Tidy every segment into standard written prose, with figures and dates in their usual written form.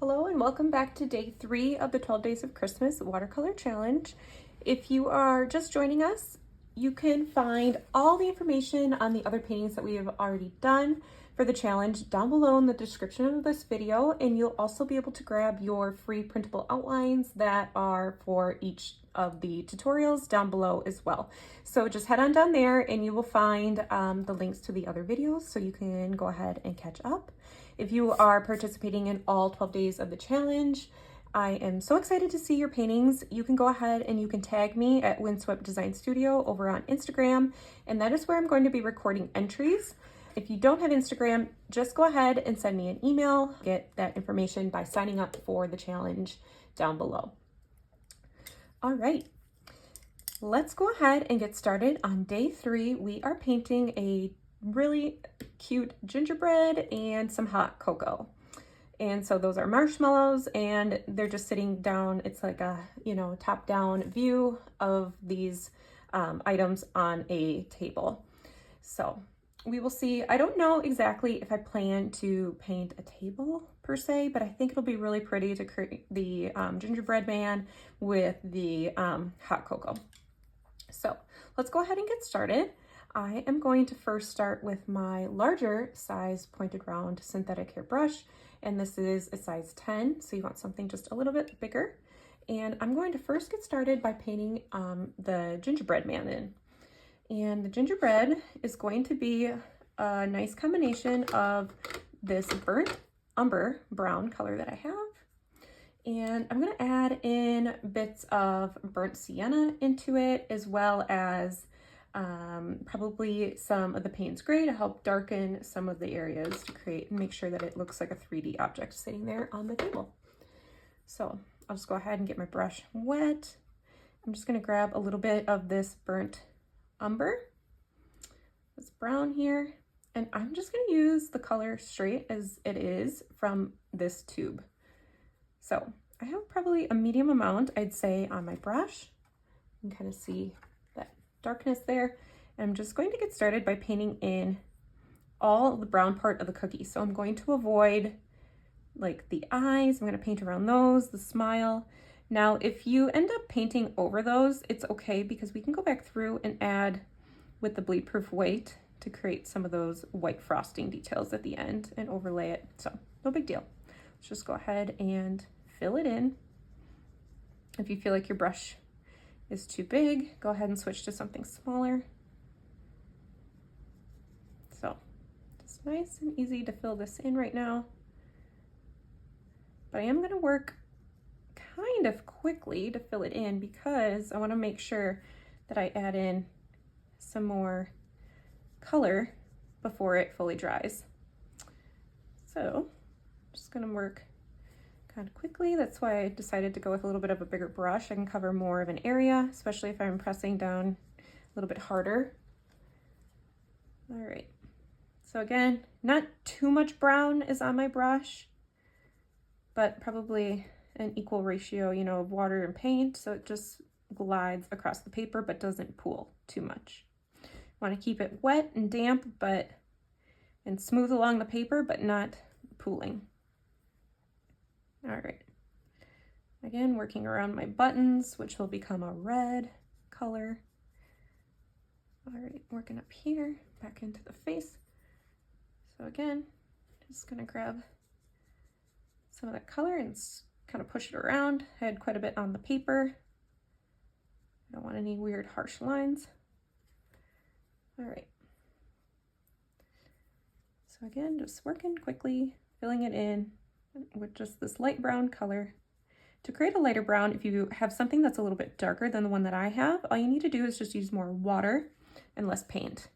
Hello and welcome back to day 3 of the 12 Days of Christmas Watercolor Challenge. If you are just joining us, you can find all the information on the other paintings that we have already done for the challenge down below in the description of this video, and you'll also be able to grab your free printable outlines that are for each of the tutorials down below as well. So just head on down there and you will find the links to the other videos so you can go ahead and catch up. If you are participating in all 12 days of the challenge, I am so excited to see your paintings. You can go ahead and you can tag me at Windswept Design Studio over on Instagram, and that is where I'm going to be recording entries. If you don't have Instagram, just go ahead and send me an email. Get that information by signing up for the challenge down below. All right, let's go ahead and get started. On day 3, we are painting a really cute gingerbread and some hot cocoa. And so those are marshmallows and they're just sitting down. It's like a, top-down view of these items on a table. So we will see. I don't know exactly if I plan to paint a table per se, but I think it'll be really pretty to create the gingerbread man with the hot cocoa. So let's go ahead and get started. I am going to first start with my larger size pointed round synthetic hair brush, and this is a size 10, so you want something just a little bit bigger. And I'm going to first get started by painting the gingerbread man in. And the gingerbread is going to be a nice combination of this burnt umber brown color that I have. And I'm going to add in bits of burnt sienna into it, as well as probably some of the Payne's Gray to help darken some of the areas to create and make sure that it looks like a 3D object sitting there on the table. So I'll just go ahead and get my brush wet. I'm just going to grab a little bit of this burnt umber, this brown here, and I'm just going to use the color straight as it is from this tube. So I have probably a medium amount, I'd say, on my brush. You can kind of see that darkness there. And I'm just going to get started by painting in all the brown part of the cookie. So I'm going to avoid like the eyes. I'm going to paint around those, the smile. Now, if you end up painting over those, it's okay because we can go back through and add with the bleed proof white to create some of those white frosting details at the end and overlay it. So no big deal. Let's just go ahead and fill it in. If you feel like your brush is too big, go ahead and switch to something smaller. So just nice and easy to fill this in right now. But I am going to work kind of quickly to fill it in because I want to make sure that I add in some more color before it fully dries. So I'm just going to work kind of quickly. That's why I decided to go with a little bit of a bigger brush. I can cover more of an area, especially if I'm pressing down a little bit harder. All right. So again, not too much brown is on my brush, but probably an equal ratio, of water and paint. So it just glides across the paper, but doesn't pool too much. Want to keep it wet and damp, and smooth along the paper, but not pooling. All right, again, working around my buttons, which will become a red color. All right, working up here, back into the face. So again, just gonna grab some of that color and kind of push it around. I had quite a bit on the paper. I don't want any weird harsh lines. All right. So again, just working quickly, filling it in with just this light brown color. To create a lighter brown, if you have something that's a little bit darker than the one that I have, all you need to do is just use more water and less paint.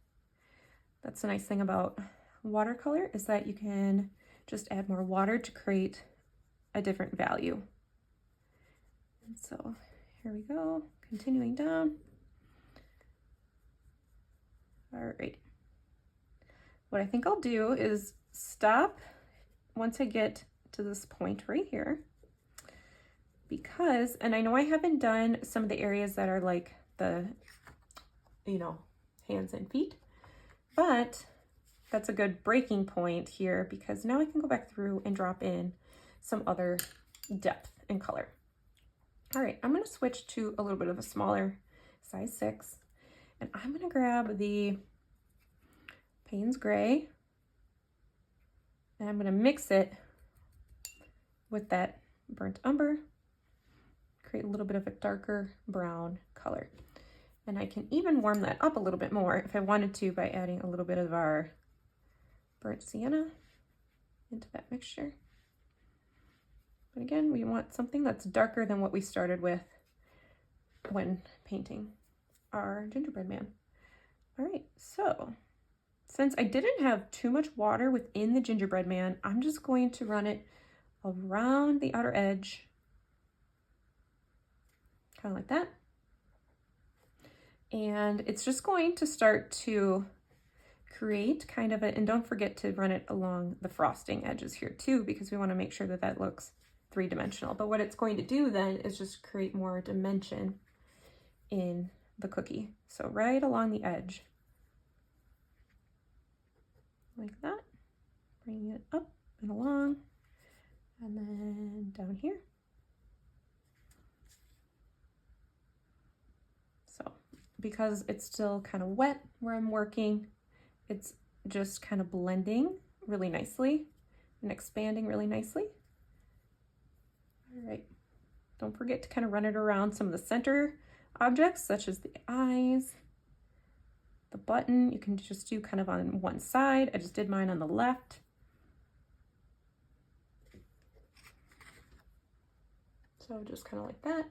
That's the nice thing about watercolor, is that you can just add more water to create a different value. And so here we go, continuing down. All right. What I think I'll do is stop once I get to this point right here, because, and I know I haven't done some of the areas that are like the, hands and feet, but that's a good breaking point here because now I can go back through and drop in some other depth and color. All right, I'm gonna switch to a little bit of a smaller size 6, and I'm gonna grab the Payne's Gray, and I'm gonna mix it with that burnt umber, create a little bit of a darker brown color. And I can even warm that up a little bit more if I wanted to by adding a little bit of our burnt sienna into that mixture. But again, we want something that's darker than what we started with when painting our gingerbread man. All right, so since I didn't have too much water within the gingerbread man, I'm just going to run it around the outer edge, kind of like that. And it's just going to start to create kind of a, and don't forget to run it along the frosting edges here too, because we want to make sure that that looks three-dimensional. But what it's going to do then is just create more dimension in the cookie. So right along the edge, like that, bringing it up and along, and then down here. So because it's still kind of wet where I'm working, it's just kind of blending really nicely and expanding really nicely. All right, don't forget to kind of run it around some of the center objects, such as the eyes, the button. You can just do kind of on one side. I just did mine on the left. So just kind of like that.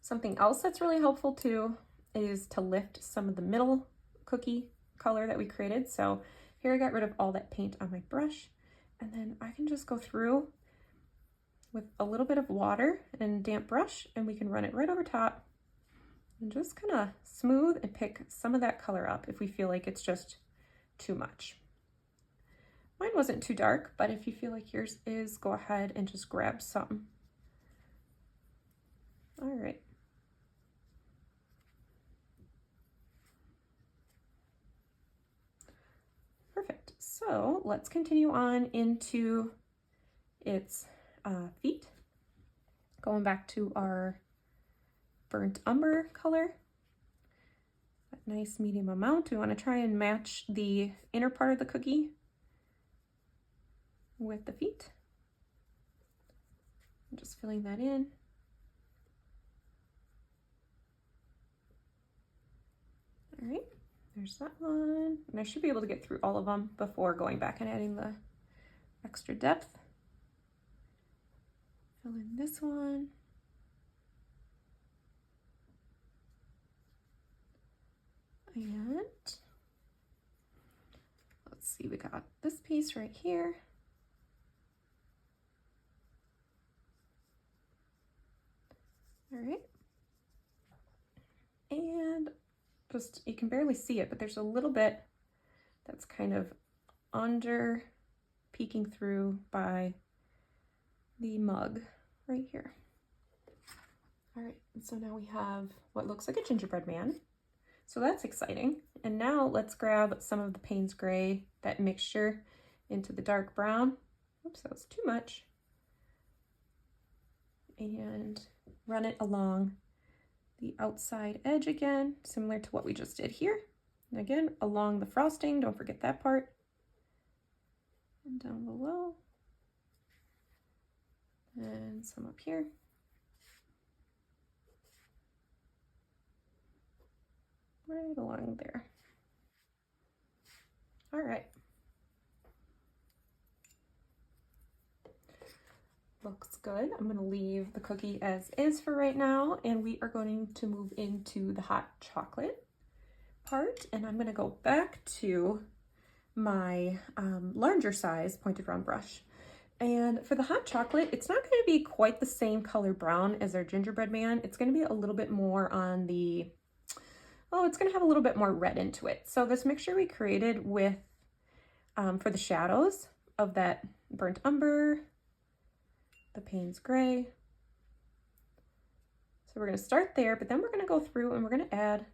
Something else that's really helpful too is to lift some of the middle cookie color that we created. So here I got rid of all that paint on my brush, and then I can just go through with a little bit of water and damp brush, and we can run it right over top and just kind of smooth and pick some of that color up if we feel like it's just too much. Mine wasn't too dark, but if you feel like yours is, go ahead and just grab some. All right. Perfect. So let's continue on into its feet. Going back to our burnt umber color, that nice medium amount. We want to try and match the inner part of the cookie with the feet. I'm just filling that in. All right, there's that one. And I should be able to get through all of them before going back and adding the extra depth. Fill in this one. And let's see, we got this piece right here. All right. And just, you can barely see it, but there's a little bit that's kind of under peeking through by the mug right here. All right, and so now we have what looks like a gingerbread man. So that's exciting. And now let's grab some of the Payne's Gray, that mixture, into the dark brown. Oops, that was too much. And run it along the outside edge again, similar to what we just did here. And again, along the frosting, don't forget that part. And down below. And some up here. Right along there. All right. Looks good. I'm going to leave the cookie as is for right now, and we are going to move into the hot chocolate part, and I'm going to go back to my larger size pointed round brush. And for the hot chocolate, it's not going to be quite the same color brown as our gingerbread man. It's going to be a little bit more on the, oh, it's going to have a little bit more red into it. So this mixture we created with, for the shadows of that burnt umber, the Payne's Gray. So we're going to start there, but then we're going to go through and we're going to add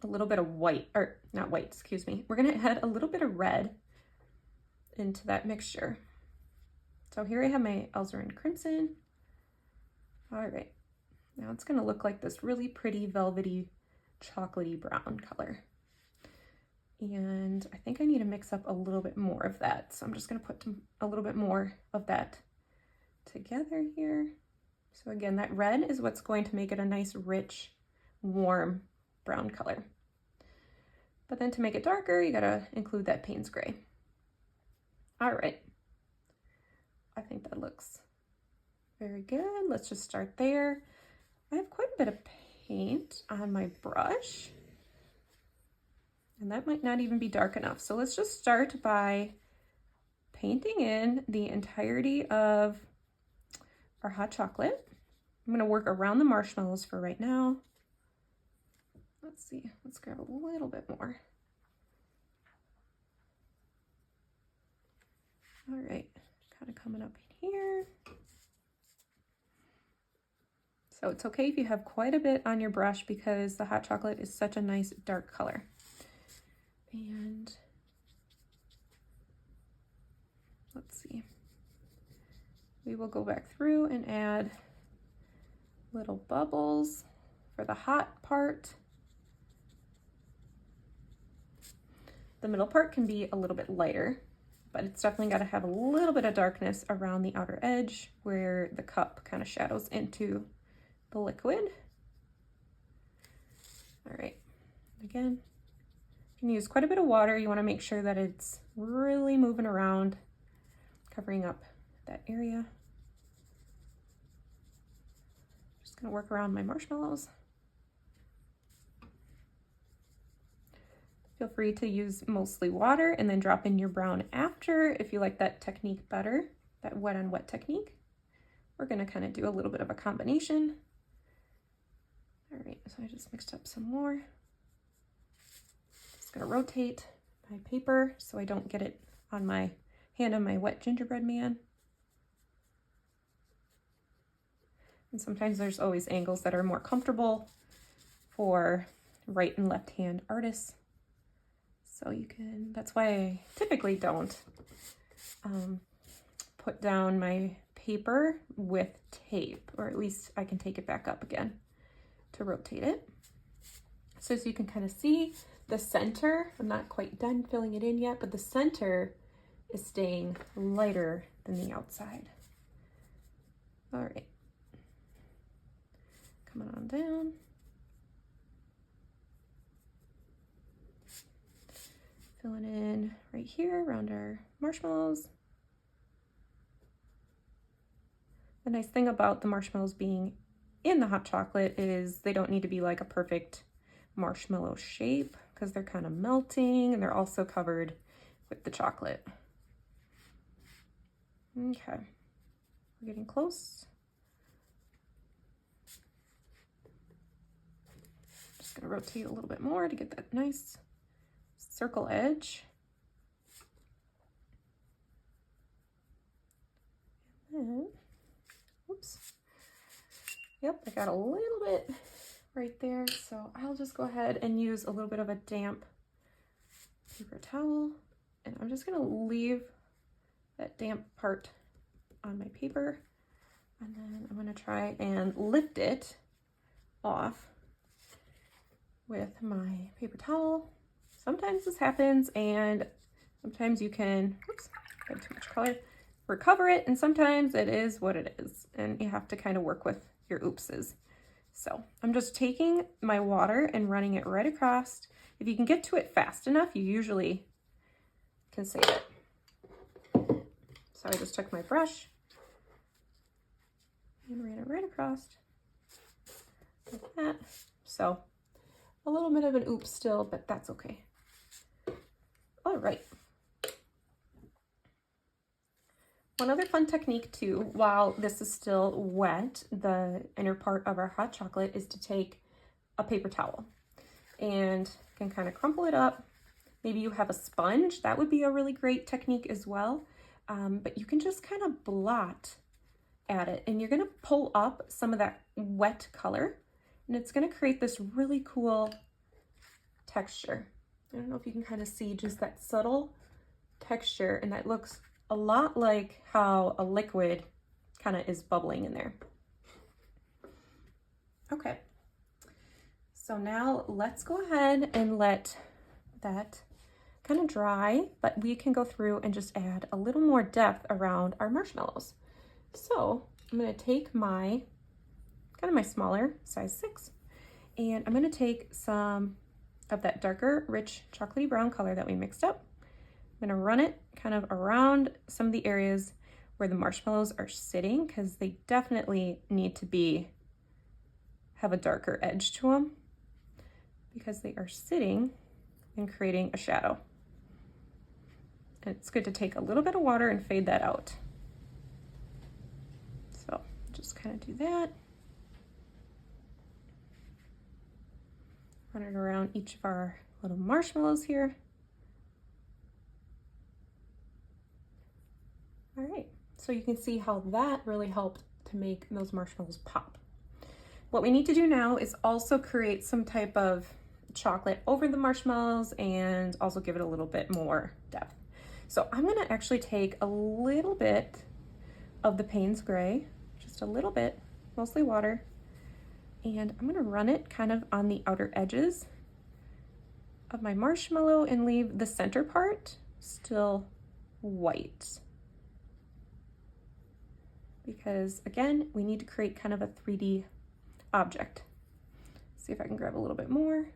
a little bit of white, or not white, excuse me. We're going to add a little bit of red into that mixture. So here I have my alizarin crimson. All right, now it's gonna look like this really pretty velvety, chocolatey brown color. And I think I need to mix up a little bit more of that. So I'm just gonna put a little bit more of that together here. So again, that red is what's going to make it a nice, rich, warm brown color. But then to make it darker, you gotta include that Payne's gray. All right, I think that looks very good. Let's just start there. I have quite a bit of paint on my brush, and that might not even be dark enough. So let's just start by painting in the entirety of our hot chocolate. I'm gonna work around the marshmallows for right now. Let's see, let's grab a little bit more. All right, kind of coming up in here. So it's okay if you have quite a bit on your brush because the hot chocolate is such a nice dark color. And let's see, we will go back through and add little bubbles for the hot part. The middle part can be a little bit lighter, but it's definitely got to have a little bit of darkness around the outer edge where the cup kind of shadows into the liquid. All right, again, you can use quite a bit of water. You want to make sure that it's really moving around, covering up that area. Just gonna work around my marshmallows. Feel free to use mostly water and then drop in your brown after if you like that technique better, that wet on wet technique. We're gonna kind of do a little bit of a combination. All right, so I just mixed up some more. Just gonna rotate my paper so I don't get it on my hand on my wet gingerbread man. And sometimes there's always angles that are more comfortable for right and left hand artists. So you can, that's why I typically don't put down my paper with tape, or at least I can take it back up again to rotate it. So as you can kind of see, the center, I'm not quite done filling it in yet, but the center is staying lighter than the outside. All right, coming on down. Filling in right here around our marshmallows. The nice thing about the marshmallows being in the hot chocolate is they don't need to be like a perfect marshmallow shape because they're kind of melting and they're also covered with the chocolate. Okay, we're getting close. Just gonna rotate a little bit more to get that nice circle edge. And then, oops. Yep, I got a little bit right there. So I'll just go ahead and use a little bit of a damp paper towel. And I'm just gonna leave that damp part on my paper. And then I'm gonna try and lift it off with my paper towel. Sometimes this happens and sometimes you can, oops, I had too much color, recover it, and sometimes it is what it is and you have to kind of work with your oopses. So I'm just taking my water and running it right across. If you can get to it fast enough, you usually can save it. So I just took my brush and ran it right across like that. So a little bit of an oops still, but that's okay. All right. One other fun technique too, while this is still wet, the inner part of our hot chocolate, is to take a paper towel and you can kind of crumple it up. Maybe you have a sponge, that would be a really great technique as well. But you can just kind of blot at it and you're gonna pull up some of that wet color and it's gonna create this really cool texture. I don't know if you can kind of see just that subtle texture, and that looks a lot like how a liquid kind of is bubbling in there. Okay, so now let's go ahead and let that kind of dry, but we can go through and just add a little more depth around our marshmallows. So I'm going to take my my smaller size 6, and I'm going to take some of that darker rich chocolatey brown color that we mixed up. I'm going to run it kind of around some of the areas where the marshmallows are sitting, because they definitely need to have a darker edge to them, because they are sitting and creating a shadow. And it's good to take a little bit of water and fade that out. So just kind of do that. Run it around each of our little marshmallows here. All right, so you can see how that really helped to make those marshmallows pop. What we need to do now is also create some type of chocolate over the marshmallows and also give it a little bit more depth. So I'm gonna actually take a little bit of the Payne's Gray, just a little bit, mostly water, and I'm gonna run it kind of on the outer edges of my marshmallow and leave the center part still white. Because again, we need to create kind of a 3D object. See if I can grab a little bit more.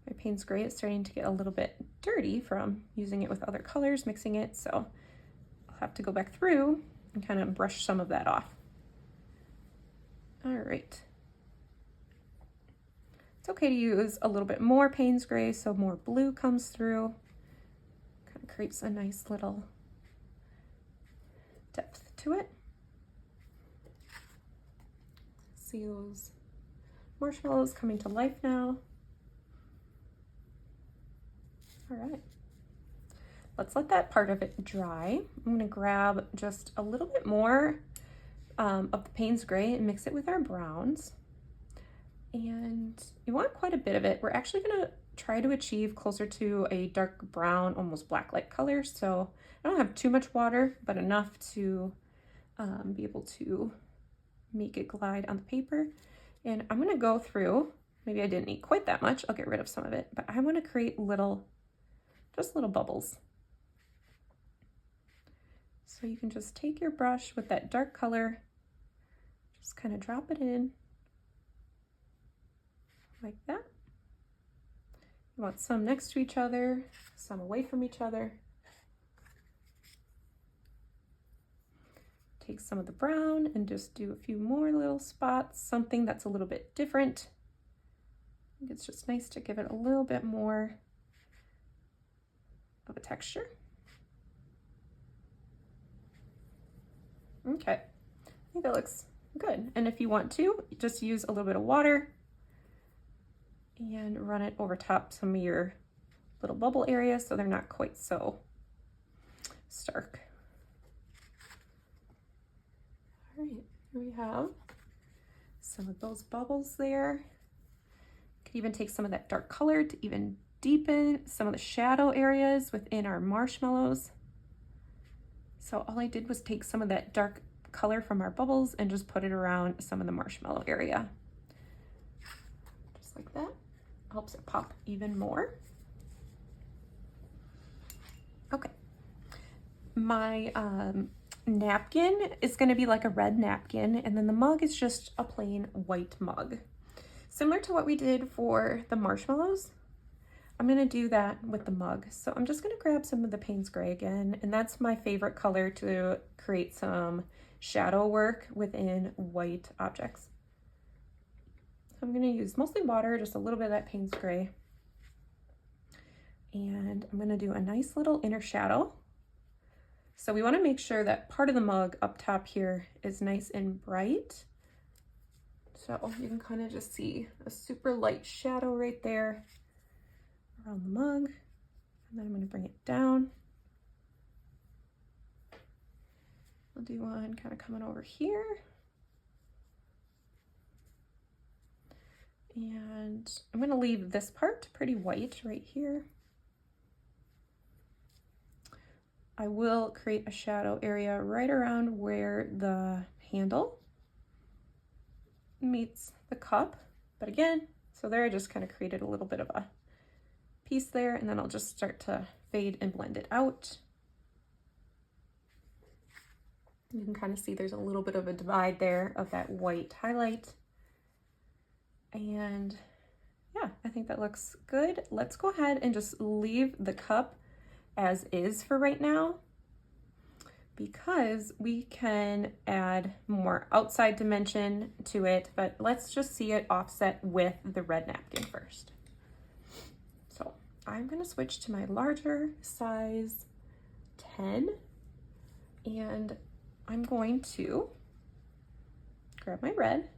My Payne's Gray is starting to get a little bit dirty from using it with other colors, mixing it, so I'll have to go back through and kind of brush some of that off. All right. It's okay to use a little bit more Payne's Gray so more blue comes through. Kind of creates a nice little depth to it. See those marshmallows coming to life now. All right, let's let that part of it dry. I'm gonna grab just a little bit more of the Payne's Gray and mix it with our browns. And you want quite a bit of it. We're actually gonna try to achieve closer to a dark brown, almost black-like color. So I don't have too much water, but enough to be able to make it glide on the paper. And I'm gonna go through, maybe I didn't need quite that much, I'll get rid of some of it, but I wanna create just little bubbles. So you can just take your brush with that dark color, just kind of drop it in like that. You want some next to each other, some away from each other. Take some of the brown and just do a few more little spots, something that's a little bit different. I think it's just nice to give it a little bit more of a texture. Okay, I think that looks good. And if you want to, just use a little bit of water and run it over top some of your little bubble areas so they're not quite so stark. All right, here we have some of those bubbles there. You could even take some of that dark color to even deepen some of the shadow areas within our marshmallows. So all I did was take some of that dark color from our bubbles and just put it around some of the marshmallow area. Just like that. Helps it pop even more. Okay. My napkin is going to be like a red napkin, and then the mug is just a plain white mug. Similar to what we did for the marshmallows, I'm going to do that with the mug. So I'm just going to grab some of the Payne's Gray again, and that's my favorite color to create some shadow work within white objects. So I'm going to use mostly water, just a little bit of that Payne's Gray. And I'm going to do a nice little inner shadow. So we want to make sure that part of the mug up top here is nice and bright. So you can kind of just see a super light shadow right there around the mug. And then I'm going to bring it down. I'll do one kind of coming over here. And I'm going to leave this part pretty white right here. I will create a shadow area right around where the handle meets the cup. But again, so there I just kind of created a little bit of a piece there, and then I'll just start to fade and blend it out. You can kind of see there's a little bit of a divide there of that white highlight. And yeah, I think that looks good. Let's go ahead and just leave the cup as is for right now, because we can add more outside dimension to it, but let's just see it offset with the red napkin first. So I'm gonna switch to my larger size 10, and I'm going to grab my red,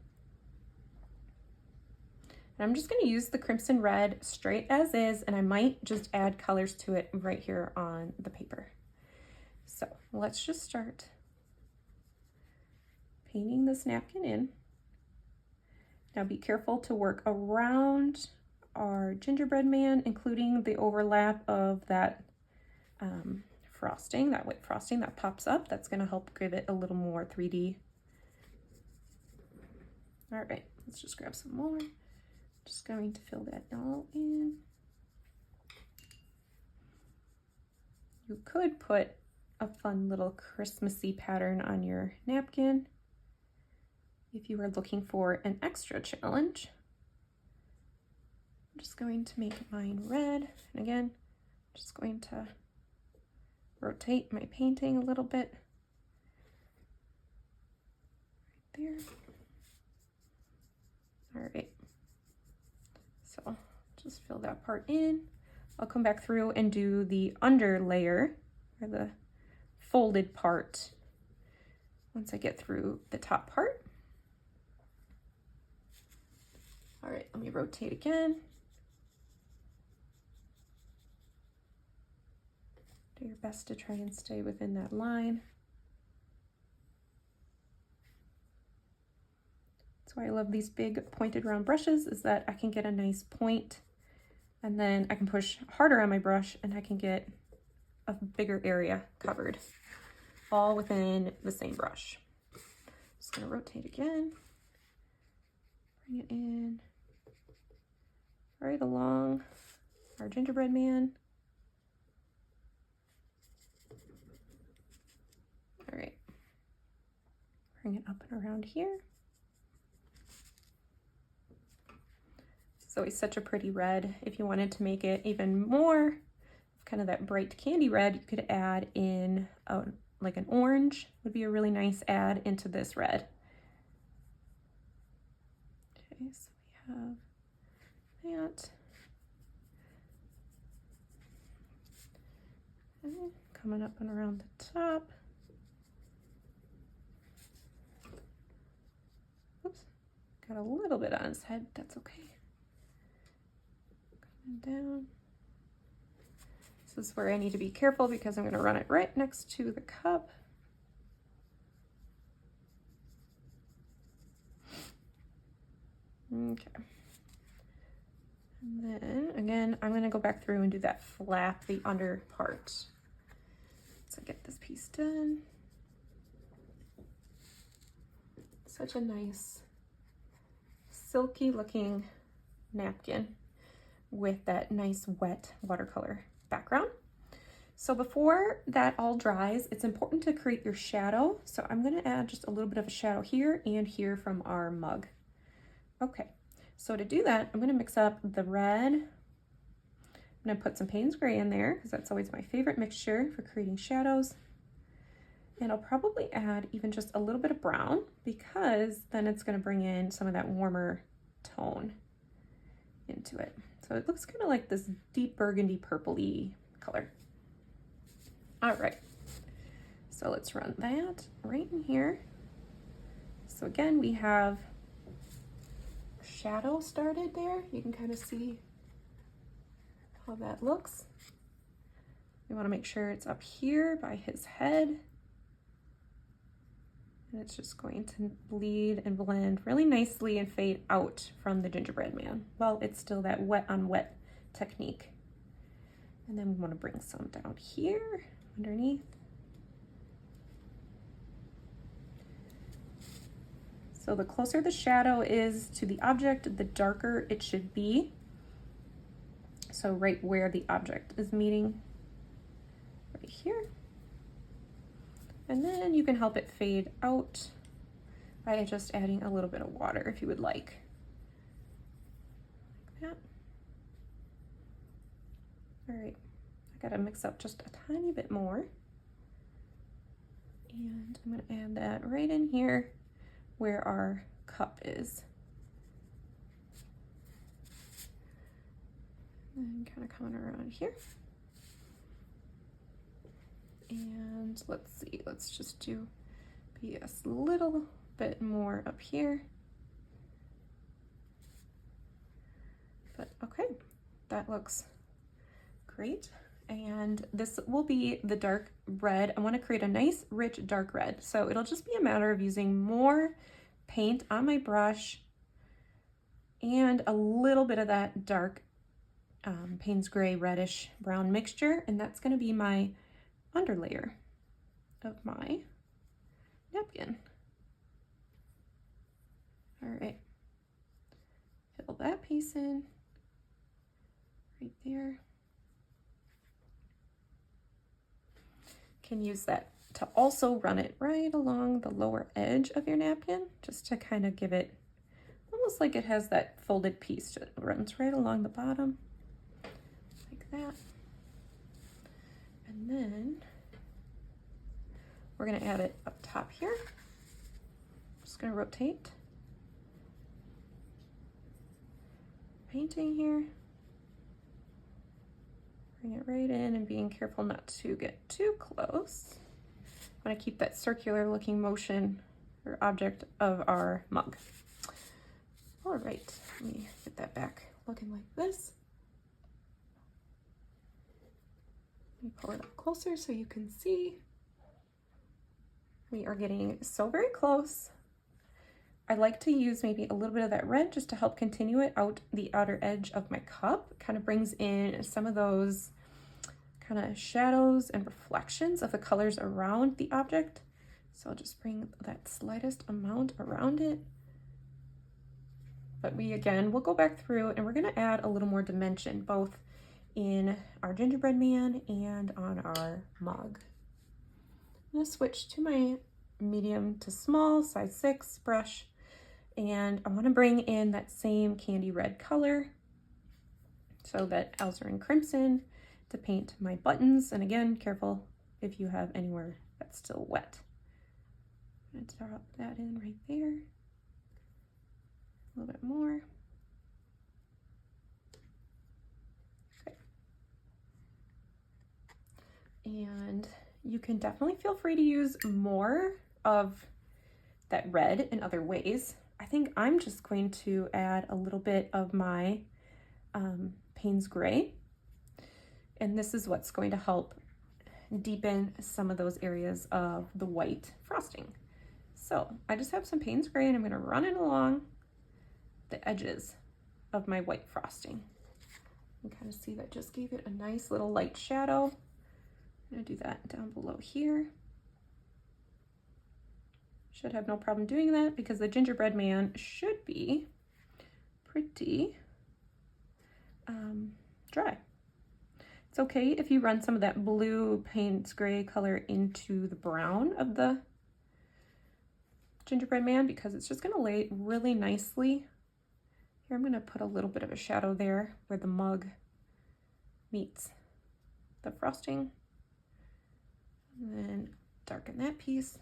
and I'm just gonna use the crimson red straight as is, and I might just add colors to it right here on the paper. So let's just start painting this napkin in. Now be careful to work around our gingerbread man, including the overlap of that frosting, that white frosting that pops up. That's gonna help give it a little more 3D. All right, let's just grab some more. Just going to fill that all in. You could put a fun little Christmassy pattern on your napkin if you are looking for an extra challenge. I'm just going to make mine red, and again, just going to rotate my painting a little bit right there. All right, so just fill that part in. I'll come back through and do the under layer, or the folded part, once I get through the top part. All right, let me rotate again. Do your best to try and stay within that line. That's why I love these big pointed round brushes, is that I can get a nice point, and then I can push harder on my brush and I can get a bigger area covered, all within the same brush. Just gonna rotate again, bring it in right along our gingerbread man. All right, bring it up and around here. It's always such a pretty red. If you wanted to make it even more kind of that bright candy red, you could add in like an orange would be a really nice add into this red. Okay, so we have that. Okay, coming up and around the top. Oops, got a little bit on his head, that's okay. Coming down. This is where I need to be careful because I'm going to run it right next to the cup. Okay. And then again, I'm going to go back through and do that flap, the under part. So get this piece done. Such a nice silky looking napkin with that nice wet watercolor background. So before that all dries, it's important to create your shadow. So I'm going to add just a little bit of a shadow here and here from our mug. Okay, so to do that, I'm going to mix up the red. I'm going to put some Payne's Gray in there because that's always my favorite mixture for creating shadows. And I'll probably add even just a little bit of brown, because then it's going to bring in some of that warmer tone into it. So it looks kind of like this deep burgundy purpley color. All right, so let's run that right in here. So again, we have shadow started there. You can kind of see how that looks. We want to make sure it's up here by his head. And it's just going to bleed and blend really nicely and fade out from the gingerbread man. Well, it's still that wet on wet technique. And then we want to bring some down here underneath. So the closer the shadow is to the object, the darker it should be. So right where the object is meeting, right here. And then you can help it fade out by just adding a little bit of water if you would like. Like that. All right, I gotta mix up just a tiny bit more. And I'm gonna add that right in here where our cup is. And kind of coming around here. And let's see, let's just do be a little bit more up here. But okay, that looks great. And this will be the dark red. I want to create a nice rich dark red, so it'll just be a matter of using more paint on my brush and a little bit of that dark Payne's gray reddish brown mixture, and that's going to be my underlayer of my napkin. All right, fill that piece in right there. Can use that to also run it right along the lower edge of your napkin, just to kind of give it almost like it has that folded piece that runs right along the bottom like that. And then we're going to add it up top here. Just going to rotate, painting here. Bring it right in and being careful not to get too close. I want to keep that circular looking motion or object of our mug. All right, let me get that back looking like this. Let me pull it up closer so you can see. We are getting so very close. I like to use maybe a little bit of that red just to help continue it out the outer edge of my cup. Kind of brings in some of those kind of shadows and reflections of the colors around the object. So I'll just bring that slightest amount around it. But we'll go back through and we're going to add a little more dimension, both in our gingerbread man and on our mug. I'm going to switch to my medium to small, size 6 brush. And I want to bring in that same candy red color, so that alizarin crimson, to paint my buttons. And again, careful if you have anywhere that's still wet. I'm going to drop that in right there. A little bit more. Okay. And you can definitely feel free to use more of that red in other ways. I think I'm just going to add a little bit of my Payne's gray, and this is what's going to help deepen some of those areas of the white frosting. So I just have some Payne's gray and I'm going to run it along the edges of my white frosting. You can kind of see that just gave it a nice little light shadow. I'm going to do that down below here. Should have no problem doing that because the gingerbread man should be pretty dry. It's okay if you run some of that blue Payne's gray color into the brown of the gingerbread man, because it's just going to lay really nicely. Here I'm going to put a little bit of a shadow there where the mug meets the frosting, and then darken that piece.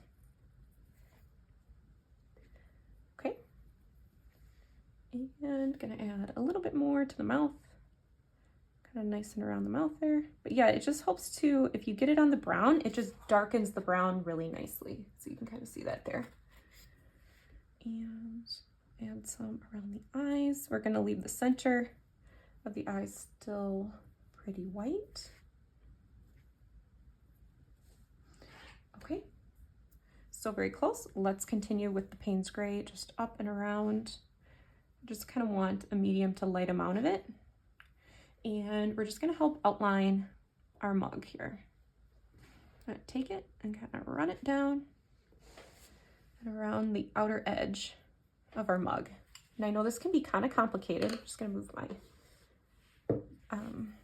And gonna add a little bit more to the mouth, kind of nice and around the mouth there. But yeah, it just helps to, if you get it on the brown, it just darkens the brown really nicely. So you can kind of see that there. And add some around the eyes. We're gonna leave the center of the eyes still pretty white. Okay, so very close. Let's continue with the Payne's gray, just up and around. Just kind of want a medium to light amount of it. And we're just going to help outline our mug here. I'm gonna take it and kind of run it down and around the outer edge of our mug. And I know this can be kind of complicated. I'm just gonna move my,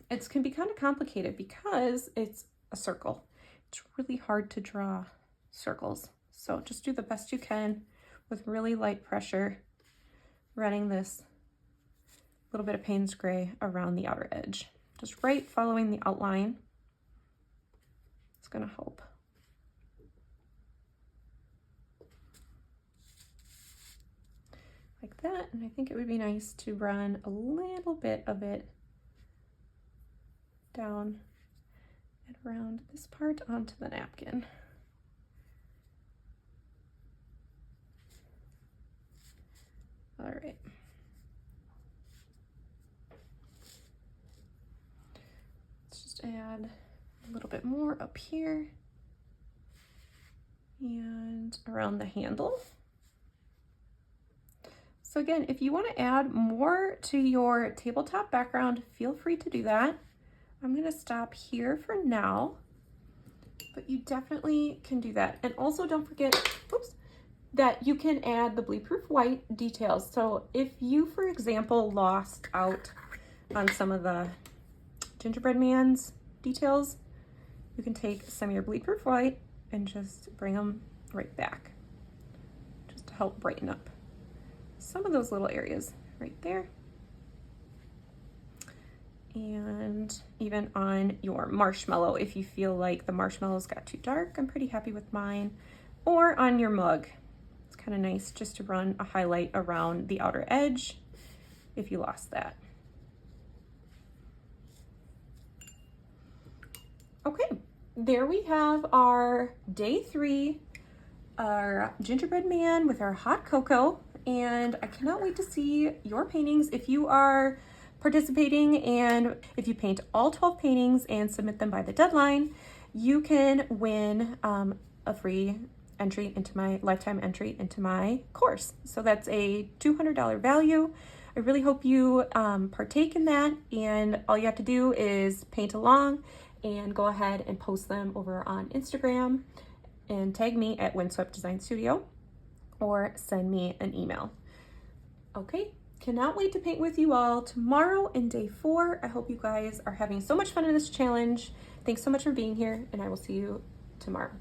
it can be kind of complicated because it's a circle. It's really hard to draw circles. So just do the best you can with really light pressure, running this little bit of Payne's Gray around the outer edge. Just right following the outline. It's gonna help. Like that, and I think it would be nice to run a little bit of it down and around this part onto the napkin. All right. Let's just add a little bit more up here and around the handle. So again, if you want to add more to your tabletop background, feel free to do that. I'm going to stop here for now, but you definitely can do that. And also don't forget, oops, that you can add the bleed-proof white details. So if you, for example, lost out on some of the Gingerbread Man's details, you can take some of your bleed-proof white and just bring them right back, just to help brighten up some of those little areas right there. And even on your marshmallow, if you feel like the marshmallows got too dark, I'm pretty happy with mine. Or on your mug, it's kind of nice just to run a highlight around the outer edge if you lost that. Okay, there we have our day 3, our gingerbread man with our hot cocoa. And I cannot wait to see your paintings. If you are participating and if you paint all 12 paintings and submit them by the deadline, you can win a free entry into my lifetime entry into my course. So that's a $200 value. I really hope you partake in that, and all you have to do is paint along and go ahead and post them over on Instagram and tag me at Windswept Design Studio, or send me an email. Okay, cannot wait to paint with you all tomorrow in day 4. I hope you guys are having so much fun in this challenge. Thanks so much for being here, and I will see you tomorrow.